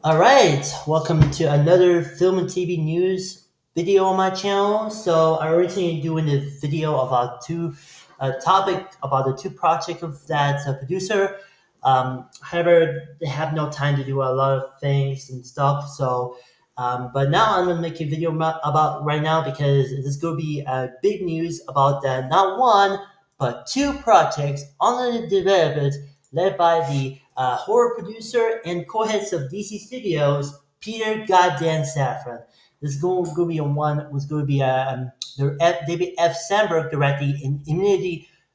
All right, welcome to another film and TV news video on my channel. So I originally doing a video about two topic about the two project of that producer. However, they have no time to do a lot of things and stuff. But now I'm gonna make a video about right now because this is gonna be big news about not one but two projects on the development led by the horror producer and co-heads of DC Studios, Peter Goddamn Safran. This is going to be on one was going to be David F. Sandberg directing an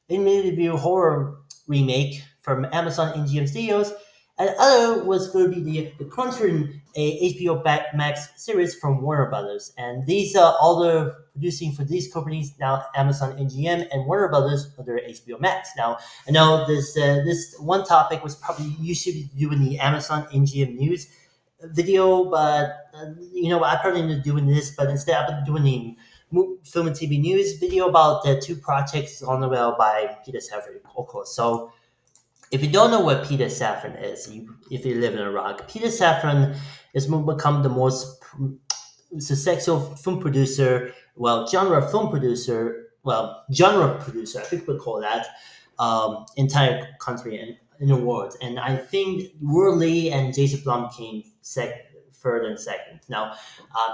immediate horror remake from Amazon MGM Studios, and the other was going to be the Conjuring, a HBO Max series from Warner Brothers. And these are all the producing for these companies now: Amazon MGM and Warner Brothers under HBO Max. Now, I know this one topic was probably you should be doing the Amazon MGM news video, but I probably ended up doing this, but instead I've been doing the film and TV news video about the two projects on the rail by Peter Safran, of course. So if you don't know what Peter Safran is, if you live in Iraq, Peter Safran has become the most successful film producer, genre producer, I think we'll call that, entire country and in the world. And I think Worley and Jason Blum came third and second. Now,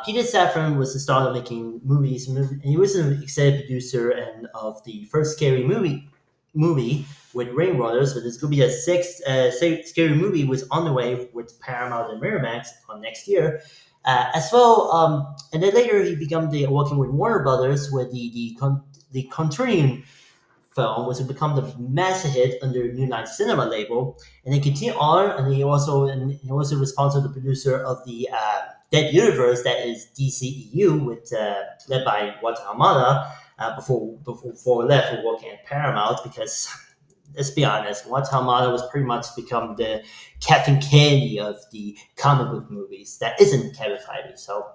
Peter Safran was the start of making movies, and he was an executive producer and of the first scary movie with Rainwaters. So there's going to be a sixth scary movie was on the way with Paramount and Miramax on next year. As well, and then later he began working with Warner Brothers with the Conjuring film, which would become the massive hit under New Line Cinema label, and then continue on. And he also responsible the producer of the Dead Universe that is DCEU, with led by Wata Hamada. Before he left, for working at Paramount because let's be honest, Wata Hamada was pretty much become the Captain Candy of the comic book movies. That isn't Kevin Feige, so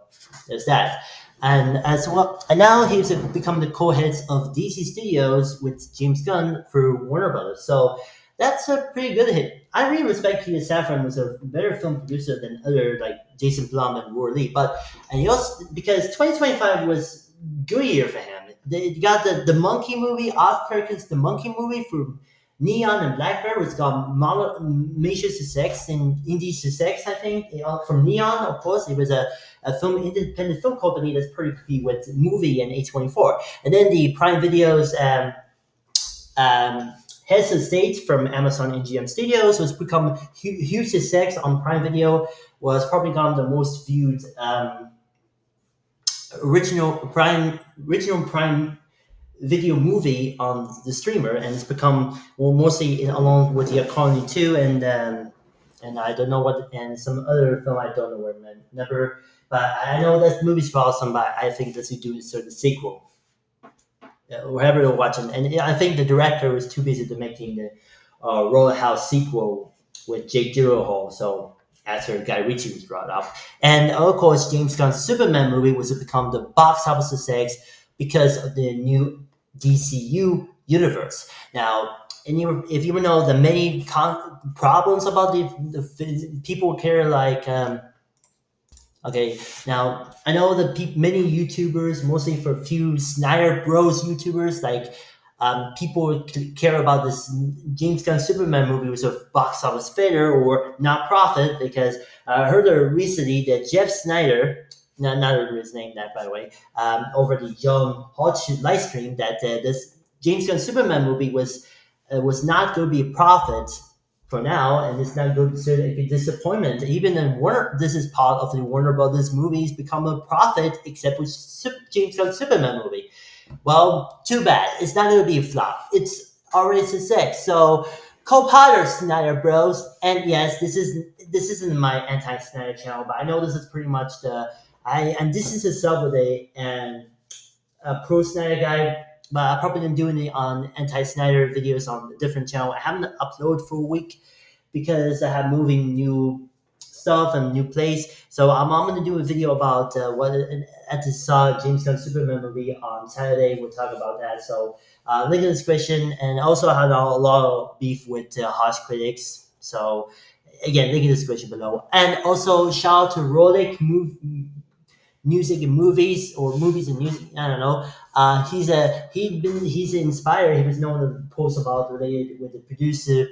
there's that. And as well, and now he's become the co-heads of DC Studios with James Gunn for Warner Brothers. So that's a pretty good hit. I really respect Peter Safran was a better film producer than other like Jason Blum and Roy Lee. But and he also because 2025 was good year for him. They got the Monkey movie, Oz Perkins, the Monkey movie for Neon and Blackbird, which got major success in indie success, I think. From Neon, of course, it was a independent film company that's pretty big with movie and A24. And then the Prime Video's um, Heads of State from Amazon and GM Studios was become huge success on Prime Video, was probably gone the most viewed original Prime video movie on the streamer, and it's become mostly along with the Colony 2 and I don't know what and some other film I don't know where never, but I know that movie's awesome. But I think that we do a certain sequel, wherever you're watching, and I think the director was too busy to making the Roller House sequel with Jake Gyllenhaal. So after Guy Ritchie was brought up, and of course James Gunn's Superman movie was to become the box office success because of the new DCU universe. Now, if you know the many problems about the people care like. Okay, now I know that many YouTubers, mostly for a few Snyder Bros YouTubers, like people care about this James Gunn Superman movie was a box office failure or not profit because I heard recently that Jeff Snyder, not his name that by the way, over the Young Hot Shoot live stream that this James Gunn Superman movie was not going to be a profit for now, and it's not good. So a disappointment. Even in Warner, this is part of the Warner Brothers movies become a profit, except with James Gunn Superman movie. Well, too bad. It's not going to be a flop. It's already a success. So, co-potter Snyder Bros. And yes, this isn't my anti-Snyder channel, but I know this is pretty much this is a sub with a pro Snyder guy, but I probably been doing it on anti Snyder videos on a different channel. I haven't uploaded for a week because I have moving new stuff and new place. So I'm going to do a video about what at the James Gunn Superman movie on Saturday. We'll talk about that. So link in the description. And also I had a lot of beef with harsh critics. So again, link in the description below. And also shout out to Rolik music and movies, or movies and music. I don't know. He's inspired. He was known to post about related with the producer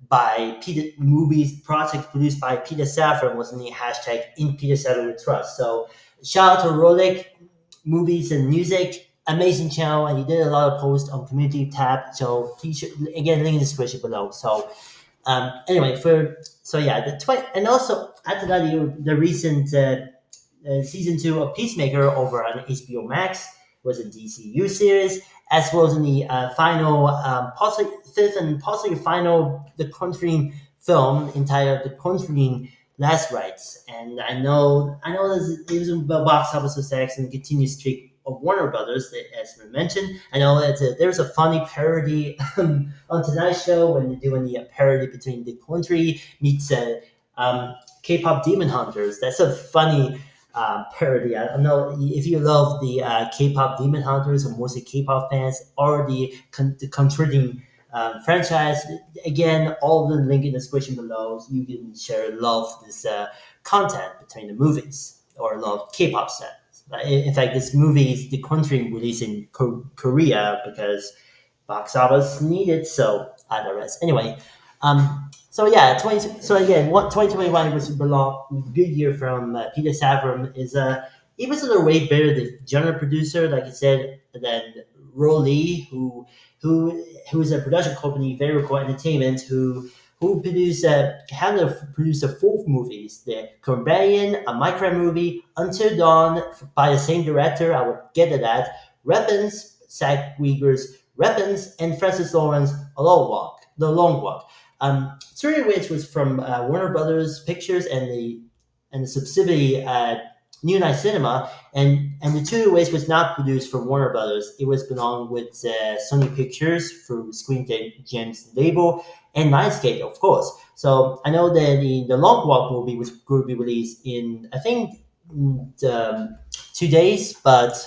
by Peter movies project produced by Peter Safran was in the hashtag in Peter Safran we trust. So shout out to Rolik movies and music. Amazing channel, and he did a lot of posts on community tab. So please, again, link in the description below. So anyway, for so yeah, and also after that, the recent season two of Peacemaker over on HBO Max was a DCU series, as well as in the final, possibly fifth and possibly final, the Conjuring film entitled "The Conjuring Last Rites." And I know it was a box office success and continued streak of Warner Brothers, as we mentioned. I know that there's a funny parody on Tonight Show when they're doing the parody between The Conjuring meets K-pop Demon Hunters. That's a funny parody. I don't know if you love the K-pop Demon Hunters or mostly K-pop fans, or the Conjuring franchise. Again, all the link in the description below. You can share love this content between the movies or love K-pop set. In fact, this movie is The Conjuring released in Korea because box office needed. So I digress. Anyway, so yeah, 20. So again, what 2021 was a good year from Peter Safran. He was in a way better the general producer, like I said, than Ro Lee, who is a production company, Very Cool Entertainment, who produced had to produce the fourth movies, the Companion, a Minecraft movie, Until Dawn by the same director. I would get to that. Weapons, Zach Wieger's Weapons, and Francis Lawrence, A Long Walk, The Long Walk. Three of which was from Warner Brothers Pictures and the subsidiary New Night Cinema, and the two ways was not produced for Warner Brothers. It was belonged with Sony Pictures through Screen Gems label and Lionsgate, of course. So I know that the Long Walk movie was going to be released in I think 2 days, but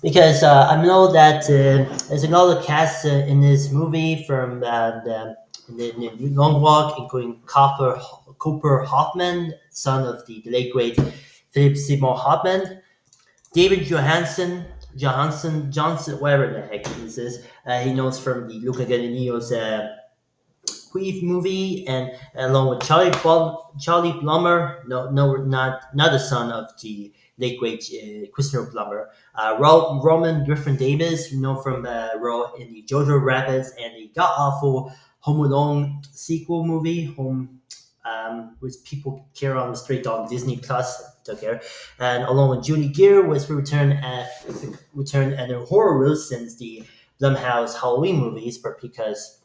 because I know that there's another cast in this movie from the Long Walk, including Cooper Hoffman, son of the late great Philip Seymour Hoffman, David Johnson, whatever the heck this is. He knows from the Luca Guadagnino's Queef movie, and along with Charlie Plummer, no, not the son of the late great Christopher Plummer, Roman Griffin Davis, known from role in the Jojo Rabbits and the god awful Home Alone sequel movie, which people care on straight on Disney Plus took care, and along with Julie Gear was returned at a horror role since the Blumhouse Halloween movies, but because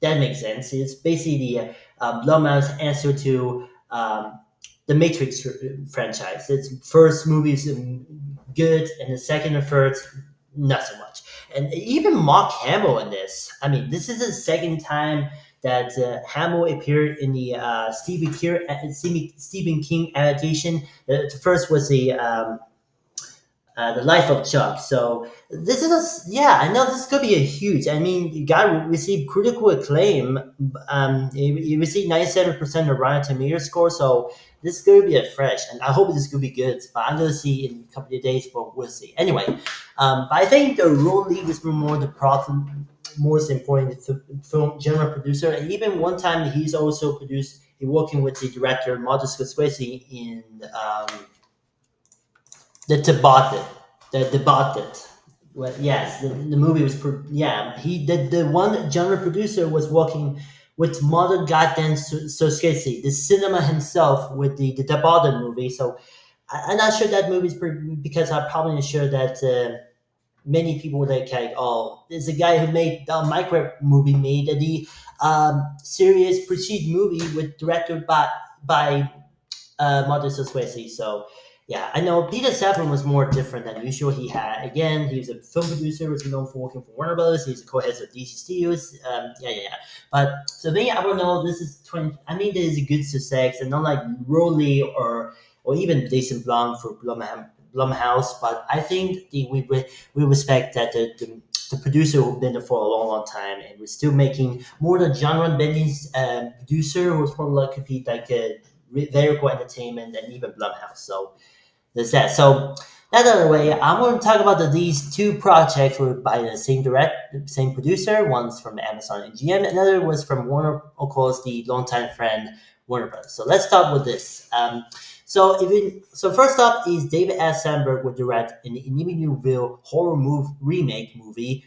that makes sense. It's basically the Blumhouse answer to the Matrix franchise. Its first movie is good, and the second and third, not so much. And even Mark Hamill in this. I mean, this is the second time that Hamill appeared in the Stephen King adaptation. The first was the Life of Chuck. So this is yeah, I know this could be a huge. I mean, the guy received critical acclaim. He received 97% of Rotten Tomatoes score. So this is going to be a fresh, and I hope this could be good. But I'm going to see in a couple of days, but we'll see. Anyway, but I think the role lead was more the profit. Most important film general producer, and even one time he's also produced. He working with the director Martin Scorsese in the Tibetan, the Tibetan. Well, yes, the movie was. Yeah, the one genre producer was working with modern goddamn Scorsese, the cinema himself, with the Tibetan movie. So I'm not sure that movie's because I'm probably not sure that many people were like, oh, there's a guy who made the Minecraft movie, made the serious prestige movie with directed by Martin Scorsese. So yeah, I know Peter Safran was more different than usual. He was a film producer, was known for working for Warner Brothers. He's a co-head of DC Studios. Yeah. But so me, I don't know. This is 20. I mean, this is a good success, and not like Rolly or even Jason Blum for Blumhouse. But I think we respect that the producer who've been there for a long, long time, and was still making more than genre bending producer who was probably like compete like Lyric Entertainment and even Blumhouse. So there's that. So that out of the way, I'm going to talk about these two projects were by the same producer. One's from Amazon and GM, another was from Warner, of course, the longtime friend Warner Bros. So let's start with this. So first up is David S. Sandberg will direct an Amityville horror remake movie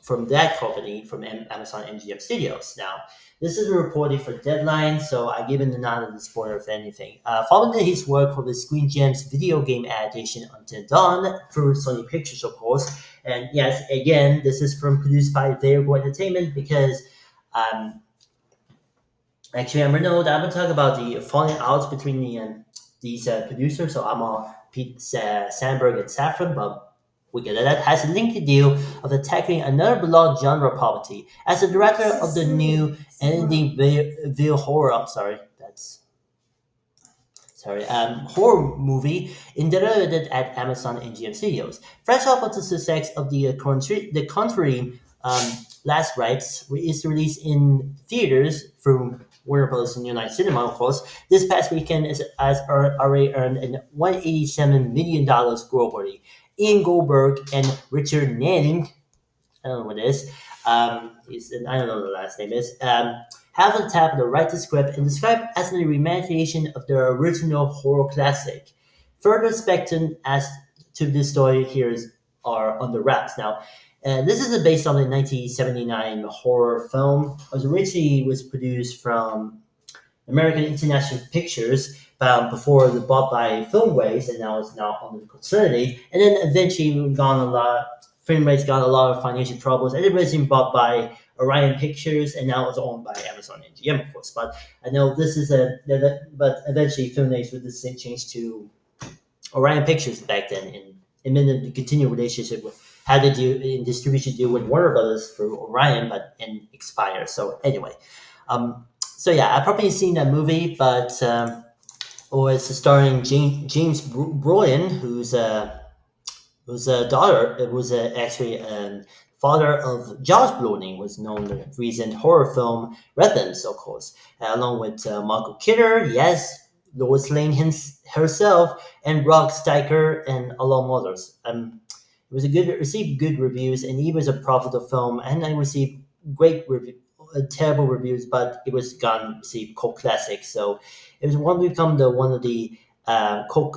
from that company from Amazon MGM Studios. Now, this is reported for Deadline, so I give him the nod of the spoiler if anything. Following his work for the Screen Gems video game adaptation Until Dawn through Sony Pictures, of course. And yes, again, this is from produced by Vertigo Entertainment because actually, I'm gonna talk about the falling out between these producers. So I'm on Pete Sandberg and Safran, but we get that has a link to deal of attacking another beloved genre property. As the director of the new ending Ville horror, I'm sorry, that's horror movie indebted at Amazon and GM Studios. Fresh off of the success of the Conjuring Last Rites is released in theaters through Warner Bros. And United Cinema, of course. This past weekend has already earned an $187 million globally. Ian Goldberg and Richard Nanning, I don't know what it is. I don't know what the last name is. Have on tap the write the script and describe as a reimagination of the original horror classic. Further spectrum as to this story here are under wraps. Now, this is based on the 1979 horror film. It was originally was produced from American International Pictures before the bought by Filmways, and now it's now under Consolidate. And then eventually gone a lot. Filmways got a lot of financial troubles, and it was been bought by Orion Pictures, and now it's owned by Amazon and GM, of course. But I know this is but eventually Filmways would just change to Orion Pictures back then, and then the continued relationship with had to do in distribution deal with Warner Brothers for Orion, but and expire. So anyway, so yeah, I've probably seen that movie, but it's starring James Brolin, whose daughter it was actually father of Josh Brolin, was known in the recent horror film Redlands, of course, along with Michael Kidder, yes, Lois Lane herself, and Rock Steiger, and along others. It was a good received good reviews, and it was a profitable film, and I received terrible reviews, but it was gone received cult classic. So it was one of the cult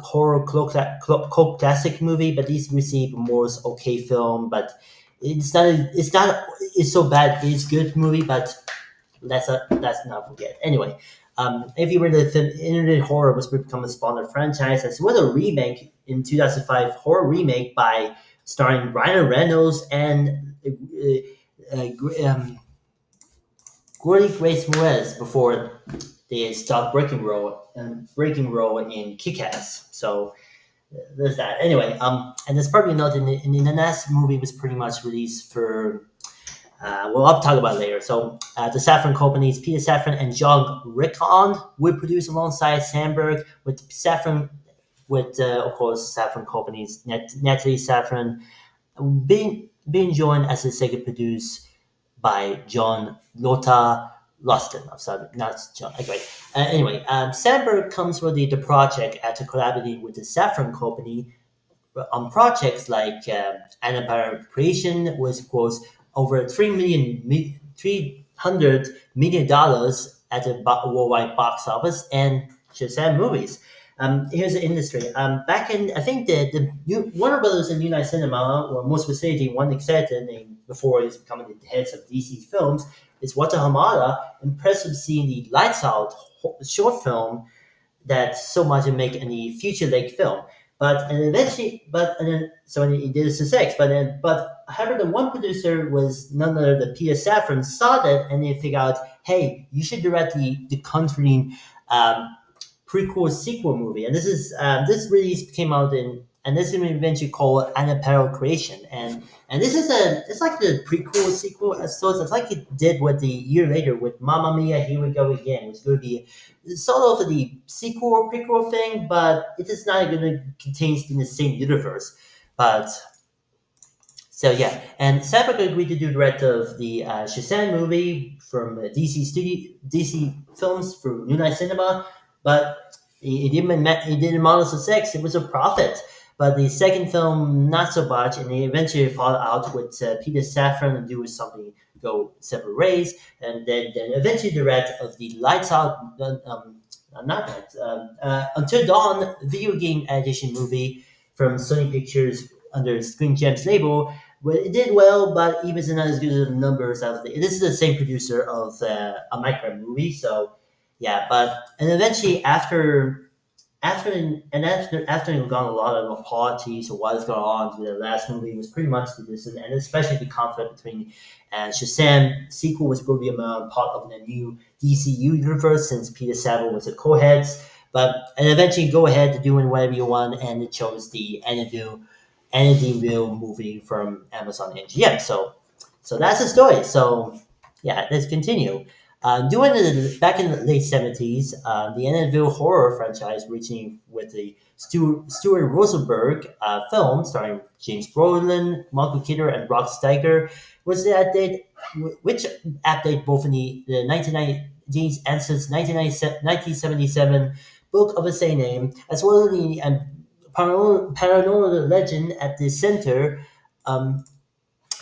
classic movie, but these received more okay film. But it's so bad. It's good movie, but let's not forget. Anyway, if you were the film, internet horror was become a spawner franchise as well as a remake in 2005 horror remake by starring Ryan Reynolds and Gordy Grace Moretz before they stopped breaking role in Kick-Ass. So there's that. Anyway, and there's probably not in the last movie was pretty much released for. Well, I'll talk about it later. So the Safran companies, Peter Safran and John Rickon, will produce alongside Sandberg with Safran, with of course Safran companies, Natalie Safran, being joined as the second produced by John Lotta Lustin. I'm sorry, not John. Okay. Anyway, Sandberg comes with the project after collaborating with the Safran company on projects like Annapurna Creation was quotes over $300 at the worldwide box office and Shazam movies. Here's the industry. Back in I think Warner Brothers and United Cinema, or more specifically one executive named before he's becoming the heads of DC Films, is Wata Hamada. Impressive seeing the Lights Out short film that so much to make any future length film. But and eventually, but and then so he did it to six. But however, the one producer was none other than Peter Safran saw that and they figured out, hey, you should direct the Conjuring prequel sequel movie. And this release came out in and this is eventually called Annapurna Creation. And this is it's like the prequel sequel as so it's like it did what the year later with Mamma Mia, Here We Go Again. It's going to be sort of the sequel or prequel thing, but it is not going to contain in the same universe. But So yeah, and Sapek agreed to do the rest of the Shazam movie from DC Films for New Line Cinema, but it didn't model success. It was a profit, but the second film not so much, and they eventually fall out with Peter Safran and do something go separate ways, and then eventually the rest of the Lights Out. Not that. Until Dawn video game adaptation movie from Sony Pictures under Screen Gems label. Well, it did well, but even not as good as the numbers of the. This is the same producer of a Minecraft movie, so yeah. But and eventually after you've gone a lot of apologies or what is going on with the last movie was pretty much the this, and especially the conflict between Shazam sequel was going to be a part of the new DCU universe since Peter Saville was a co-head, but and eventually go ahead to doing whatever you want, and it chose the Annandale movie from Amazon MGM. So that's the story. So yeah, let's continue. Back in the late 70s, the Annabelle horror franchise, reaching with the Stuart Rosenberg film starring James Brolin, Michael Keaton, and Rob Steiger, was the update, which update both in the 1990s and since 1977 book of the same name, as well as the paranormal legend at the center. Um,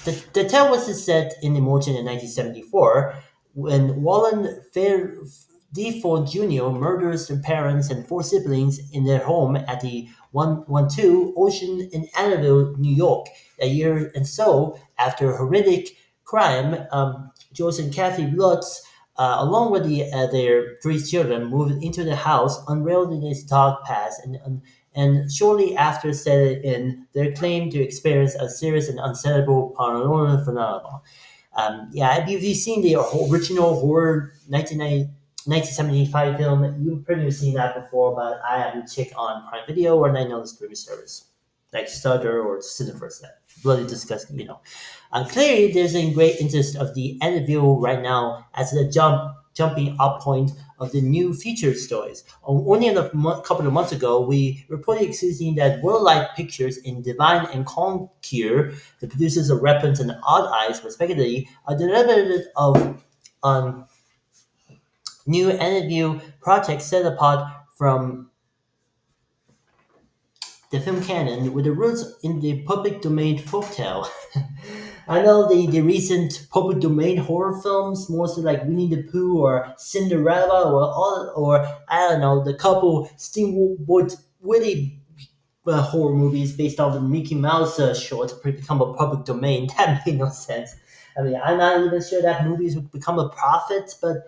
the tale was set in Emotion in 1974 when Wallen Defoe Jr. murders their parents and four siblings in their home at the 112 Ocean in Annabelle, New York. A year and so after a horrific crime, Joseph and Kathy Lutz, along with their three children, moved into the house, unraveling its dark past and shortly after setting in, their claim to experience a serious and unsettable paranormal phenomenon. Yeah, if you've seen the original horror 1975 film, you've probably seen that before, but I haven't checked on Prime Video or any other streaming service like Stutter or Cineverse. That bloody disgusting, you know. Clearly, there's a great interest of the Annabelle right now as the jumping up point of the new feature stories. Only couple of months ago, we reported exclusively that Worldlight Pictures in Divine and Conquer, the producers of Weapons and Odd Eyes, respectively, are deliberated of on new Annabelle projects set apart from the film canon with the roots in the public domain folktale. I know the recent public domain horror films, mostly like Winnie the Pooh or Cinderella or I don't know, the couple Steamboat Willie horror movies based off the Mickey Mouse shorts become a public domain. That made no sense. I mean, I'm not even sure that movies would become a profit, but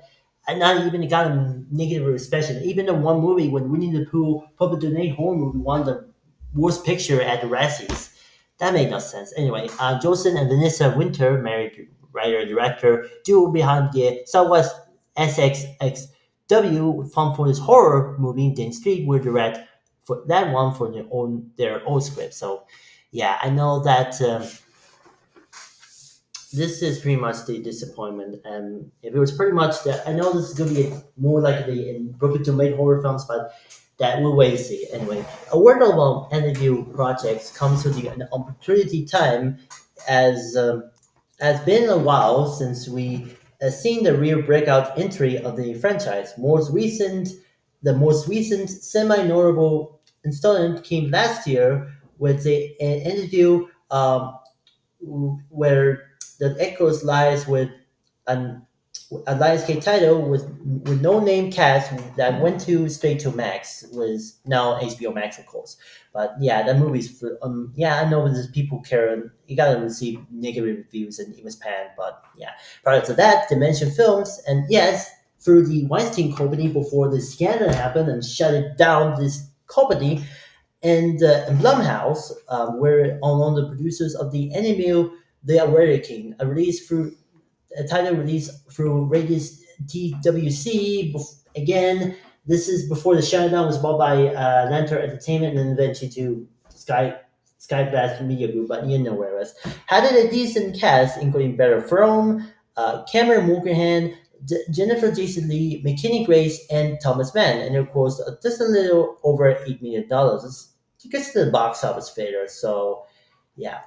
I not even got a negative reception. Even the one movie when Winnie the Pooh public domain horror movie won the worst picture at the Razzies. That made no sense. Anyway, Joseph and Vanessa Winter, married writer and director, duo behind the Southwest SXXW Fun for this horror movie, Dean Street, will direct for that one for their own script. So, yeah, I know that this is pretty much the disappointment. And if it was pretty much that, I know this is going to be more likely in Brooklyn to make horror films, but that we'll wait and see. Anyway, a word of interview projects comes with an opportunity time as has been a while since we seen the real breakout entry of the franchise. The most recent semi-notable installment came last year with an interview where the echoes lies with an a Lionsgate title with no name cast that went to straight to Max was now HBO Max of course. But yeah, that movie's yeah, I know there's people care. You gotta receive negative reviews and it was panned, but yeah. Prior to that, Dimension Films and yes, through the Weinstein Company before the scandal happened and shut it down. This company and Blumhouse were among the producers of the anime The King, a release through a title release through Radius TWC. Again, this is before the shutdown was bought by Lantern Entertainment and eventually to Skyblast Media Group, but you know where it was. Had it a decent cast, including Better From, Cameron Mulcahy, Jennifer Jason Lee, McKinney Grace, and Thomas Mann, and of course, just a little over $8 million. It's, you get to the box office failure, so yeah.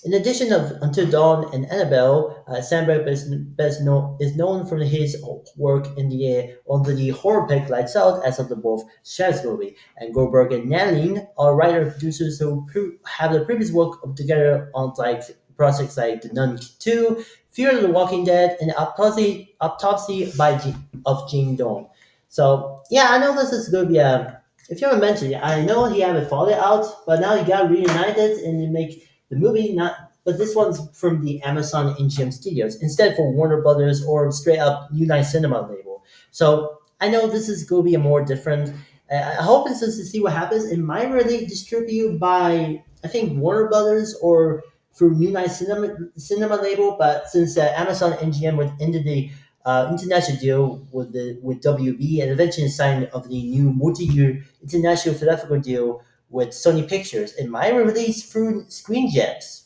In addition of Until Dawn and Annabelle, Sandberg is known for his work in the on the horror pick Lights Out as of the both Shaz movie. And Goldberg and Nalin are writer producers who have the previous work together on like projects like The Nun 2, Fear of the Walking Dead, and Autopsy of Jane Dawn. So yeah, I know this is going to be a. If you haven't mentioned it, I know he haven't followed it out, but now he got reunited and they make the movie not. But this one's from the Amazon MGM Studios instead for Warner Brothers or straight up New Line Cinema label. So I know this is going to be a more different. I hope it's just to see what happens. It might really distribute by I think Warner Brothers or through New Line Cinema label. But since Amazon MGM would ended the international deal with WB and eventually signed of the new multi-year international theatrical deal with Sony Pictures. It might release through Screen Gems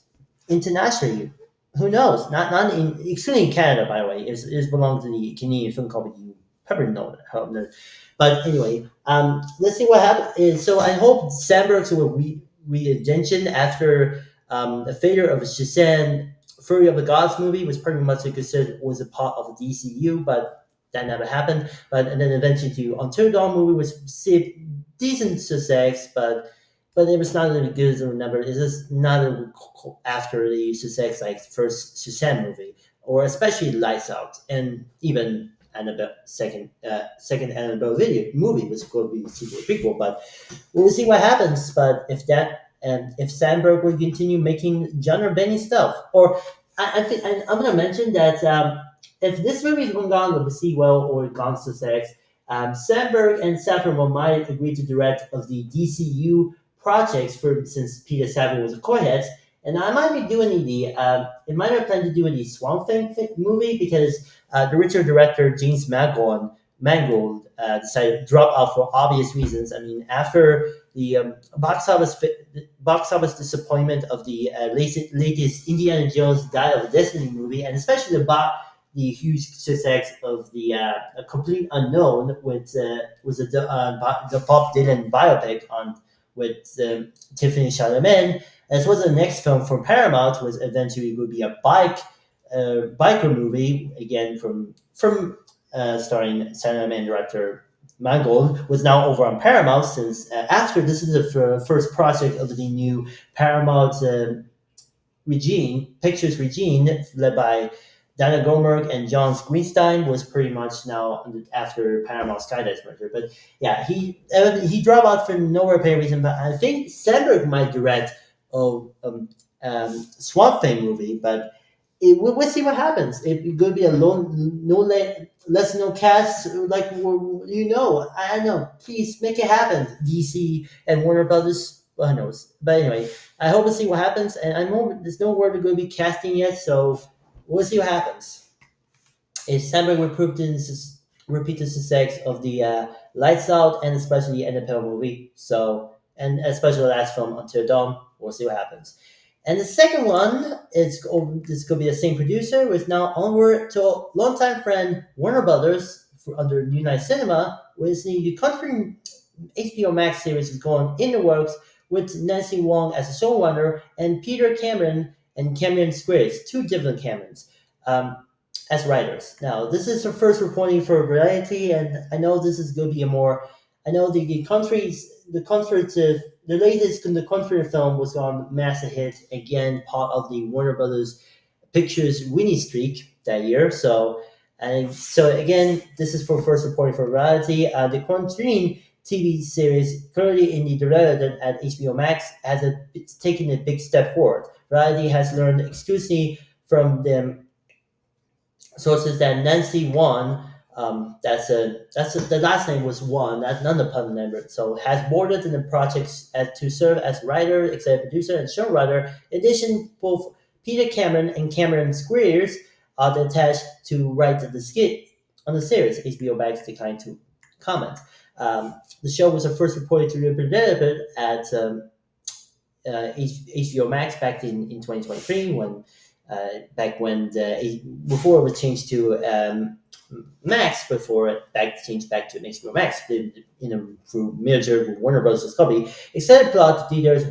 internationally. Who knows? Not in excluding Canada, by the way. It belongs to the Canadian Film Company. You probably know that. But anyway, let's see what happens. So I hope Sandberg's will re-attention after the failure of Shazam Fury of the Gods movie was pretty much considered was a part of the DCU, but that never happened. But and then eventually to Until Dawn movie was decent success, but it was not really good as I remember. It's just not after the success like first Shazam movie or especially Lights Out and even Annabelle second Annabelle video movie was going to be sequel prequel, but we'll see what happens. But if that and if Sandberg will continue making genre bending stuff, or I think I'm going to mention that if this movie is going on with Seawell or Gone Sussex, Sandberg and Safran might agree to direct of the DCU projects for since Peter Safran was a co-head. And I might be doing it might have planned to do the Swamp Thing movie because the original director James Mangold decided to drop out for obvious reasons. I mean, after the box office disappointment of the latest Indiana Jones Dial of Destiny movie, and especially the huge success of the A Complete Unknown with was the Bob Dylan biopic on with Tiffany Chalamet. As was the next film from Paramount was eventually would be a biker movie again from starring Chalamet and director Mangold was now over on Paramount since after this is the first project of the new Paramount Pictures regime led by Dana Goldberg and John Greenstein was pretty much now after Paramount Skydance merger. But yeah, he dropped out for no apparent reason. But I think Sandberg might direct Swamp Thing movie, but we'll see what happens. It could be a less no cast like I know. Please make it happen, DC and Warner Brothers. Well, who knows? But anyway, I hope to see what happens. And I know there's no word they're going to be casting yet, so we'll see what happens. If Sandberg will repeat the success of the Lights Out and especially the NFL movie. So and especially the last film Until Dawn. We'll see what happens. And the second one is this could be the same producer with now onward to longtime friend Warner Brothers under New Night Cinema with the Conjuring HBO Max series is going in the works with Nancy Wong as a showrunner and Peter Cameron and Cameron Squares, two different Camerons, um, as writers. Now, this is her first reporting for Variety, and I know this is going to be a more. I know the country's the concerts the latest the country film was on massive hit again, part of the Warner Brothers Pictures winning streak that year. So again, this is for first reporting for Variety. The Conjuring TV series currently in the development at HBO Max it's taken a big step forward. Variety has learned exclusively from them sources that Nancy Won, the last name was Won, that's not the pun number. So has boarded in the projects to serve as writer, executive producer, and showrunner. In addition, both Peter Cameron and Cameron Squares are attached to write the skit on the series. HBO Max declined to comment. The show was first reported to be developed at HBO Max back in 2023 when back when before it was changed to Max before it changed back to an HBO Max through merger with Warner Bros. Discovery. Extended plot details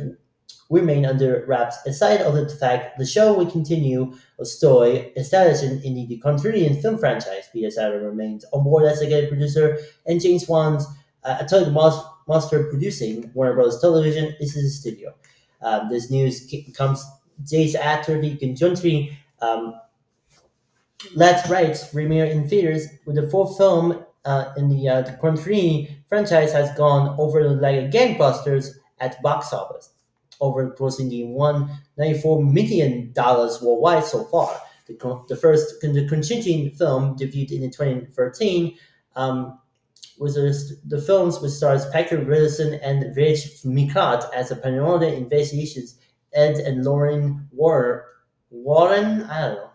remain under wraps aside of the fact the show will continue a story established in the Conjuring film franchise. Peter Safran remains on board as executive producer, and James Wan's Atomic Monster producing Warner Bros. Television is his studio. This news comes days after the Conjuring Let's Right premiere in theaters, with the fourth film in the Conjuring franchise has gone over like gangbusters at box office, over closing the $194 million worldwide so far. The Conjuring film debuted in 2013. Um, the films which stars Patrick Wilson and Rich Mikot as the paranormal investigations Ed and Lauren Warren, I don't know,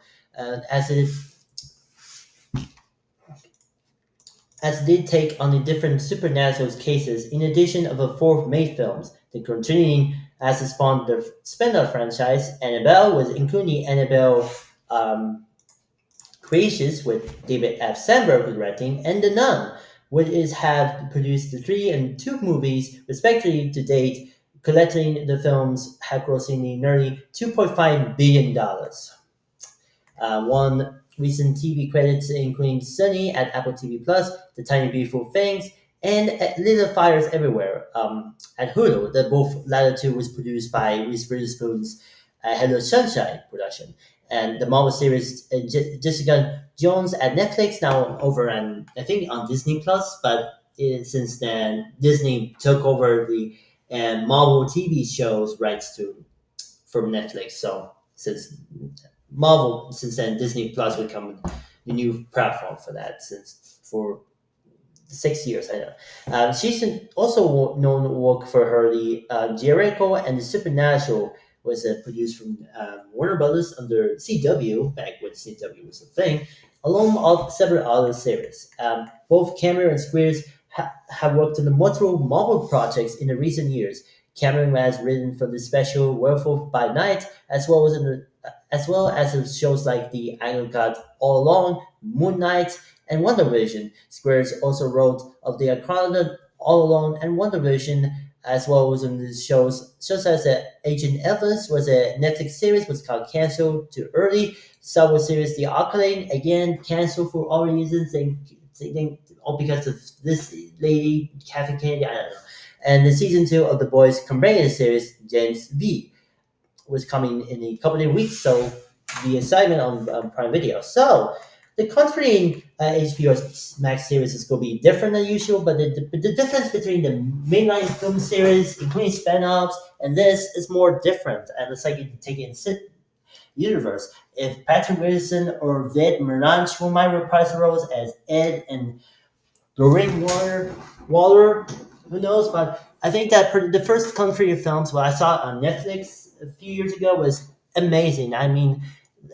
as they take on the different supernatural cases. In addition of the four May films, the continuing as a spawned the spin-off franchise, Annabelle was including Annabelle Creations with David F. Sandberg directing, and The Nun, which is have produced the three and two movies respectively to date, collecting the films have grossing nearly $2.5 billion. One recent TV credits including Sunny at Apple TV Plus, The Tiny Beautiful Things, and at Little Fires Everywhere at Hulu. The both latter two was produced by Reese Witherspoon's Hello Sunshine production. And the Marvel series Jessica Jones at Netflix, now over on I think on Disney Plus, but since then Disney took over the Marvel TV shows rights to from Netflix. So since then Disney Plus become the new platform for that since for 6 years. I know. She's also known work for her the Jericho and the Supernatural was produced from Warner Brothers under CW back when CW was a thing, along with several other series. Both Cameron and Squares have worked on the multiple Marvel projects in the recent years. Cameron has written for the special Werewolf by Night, as well as in shows like The Iron God All Along, Moon Knight, and Wonder Vision. Squares also wrote of the Chronicles All Along and Wonder Vision, as well as in the shows as Agent Elvis was a Netflix series was called canceled too early. Star Wars series The Arcane again canceled for all reasons, and all because of this lady Kathy Kennedy. I don't know. And the season 2 of the Boys companion series James V was coming in a couple of weeks, so the assignment on Prime Video. So the Conjuring HBO Max series is going to be different than usual, but the difference between the mainline film series, including spin-offs, and this is more different, and it's like you can take it in universe. If Patrick Wilson or Vid Melange will might reprise the roles as Ed and Lorick Waller, who knows? But I think that the first country films what I saw on Netflix a few years ago was amazing. I mean,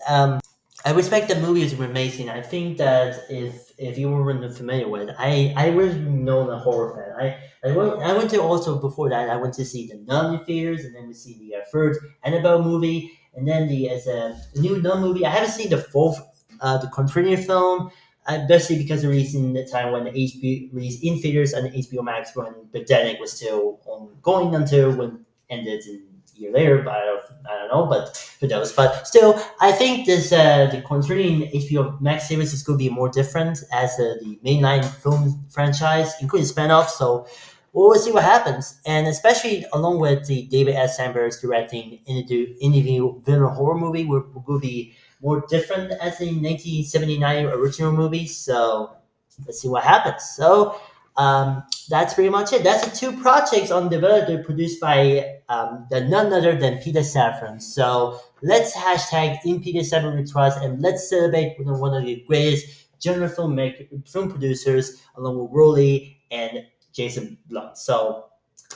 I respect the movies were amazing. I think that if you weren't familiar with, I was known a horror fan. I went to also before that I went to see the Nun in theaters, and then we see the third Annabelle movie, and then the new Nun movie. I haven't seen the fourth the Conjuring film. Especially because the reason the time when HBO released in theaters and HBO Max when pandemic was still ongoing until when ended in a year later. But I don't know. But who knows? But still, I think this the Conjuring HBO Max series is going to be more different as the mainline film franchise, including spin-offs. So we'll see what happens, and especially along with the David S. Sandberg's directing interview villain horror movie, will be more different as the 1979 original movie. So let's see what happens. So that's pretty much it. That's the two projects on developed produced by none other than Peter Safran. So let's hashtag in Peter Safran we trust, and let's celebrate with one of the greatest genre film producers, along with Rowley and Jason Blunt. So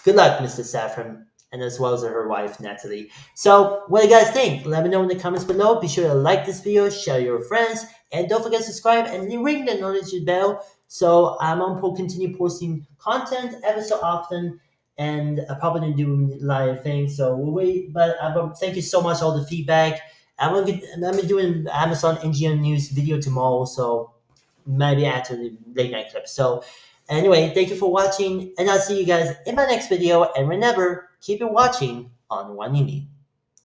good luck, Mr. Safran, and as well as her wife Natalie. So what do you guys think? Let me know in the comments below. Be sure to like this video, share your friends, and don't forget to subscribe and ring the notification bell. So I'm on continue posting content ever so often, and I probably do live things. So we'll wait. But thank you so much for all the feedback. I'm doing Amazon NGN News video tomorrow, so maybe after the late night clip. So anyway, thank you for watching, and I'll see you guys in my next video. And remember, keep it watching. on one anime.